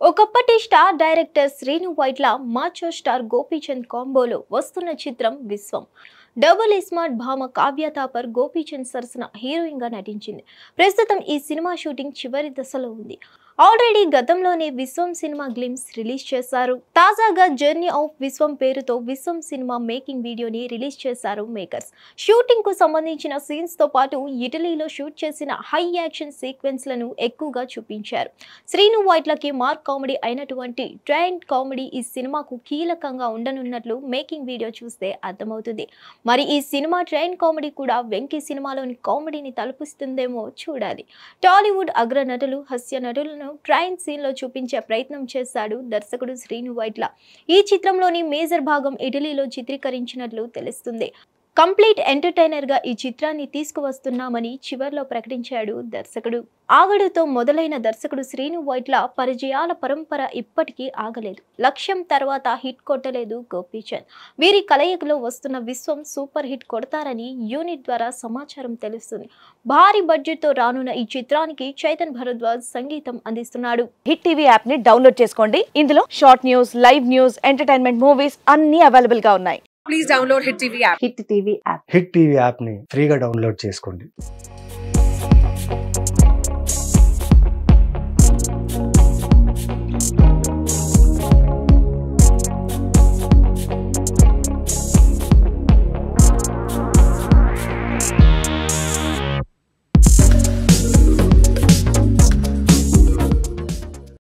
ఒకప్పటి star director Srinu Vaitla మాచో star Gopichand కాంబోలో వస్తున్న చిత్రం విశ్వం. డబుల్ స్మార్ట్ భామ కావ్య థాపర్ గోపీచంద్ సరసన హీరోయిన్ గా నటించింది. ప్రస్తుతం ఈ సినిమా షూటింగ్ చివరి దశలో ఉంది. ఆల్రెడీ గతంలోనే విశ్వం సినిమా గ్లిమ్స్ రిలీజ్ చేశారు. తాజాగా జర్నీ ఆఫ్ విశ్వం పేరుతో విశ్వం సినిమా మేకింగ్ వీడియోని రిలీజ్ చేశారు మేకర్స్. షూటింగ్ కు సంబంధించిన సీన్స్ తో పాటు ఇటలీలో షూట్ చేసిన హై యాక్షన్ సీక్వెన్స్ లను ఎక్కువగా చూపించారు. శ్రీను వైట్లకి మార్క్ కామెడీ అయినటువంటి ట్రైన్ కామెడీ ఈ సినిమాకు కీలకంగా ఉండనున్నట్లు మేకింగ్ వీడియో చూస్తే అర్థమవుతుంది. మరి ఈ సినిమా ట్రైన్ కామెడీ కూడా వెంకీ సినిమాలోని కామెడీని తలపిస్తుందేమో చూడాలి. టాలీవుడ్ అగ్ర నటులు, హాస్య నటులను ట్రైన్ సీన్ లో చూపించే ప్రయత్నం చేశాడు దర్శకుడు శ్రీను వైట్ల. ఈ చిత్రంలోని మేజర్ భాగం ఇటలీలో చిత్రీకరించినట్లు తెలుస్తుంది. కంప్లీట్ ఎంటర్టైనర్ గా ఈ చిత్రాన్ని తీసుకువస్తున్నామని చివర్లో ప్రకటించాడు దర్శకుడు. ఆగడుతో మొదలైన దర్శకుడు శ్రీను వైట్ల పరిచయాల పరంపర ఇప్పటికీ ఆగలేదు. లక్ష్యం తర్వాత హిట్ కొట్టలేదు గోపీచంద్. వీరి కలయికలో వస్తున్న విశ్వం సూపర్ హిట్ కొడతారని యూనిట్ ద్వారా సమాచారం తెలుస్తుంది. భారీ బడ్జెట్ తో రానున్న ఈ చిత్రానికి చైతన్ భరద్వాజ్ సంగీతం అందిస్తున్నాడు. హిట్ టీవీ యాప్ ని డౌన్లోడ్ చేసుకోండి. ఇందులో short news, live news, entertainment movies అన్ని అవైలబుల్ గా ఉన్నాయి. Please download Hit TV app. Hit TV app hit TV యాప్ని ఫ్రీగా డౌన్లోడ్ చేసుకోండి.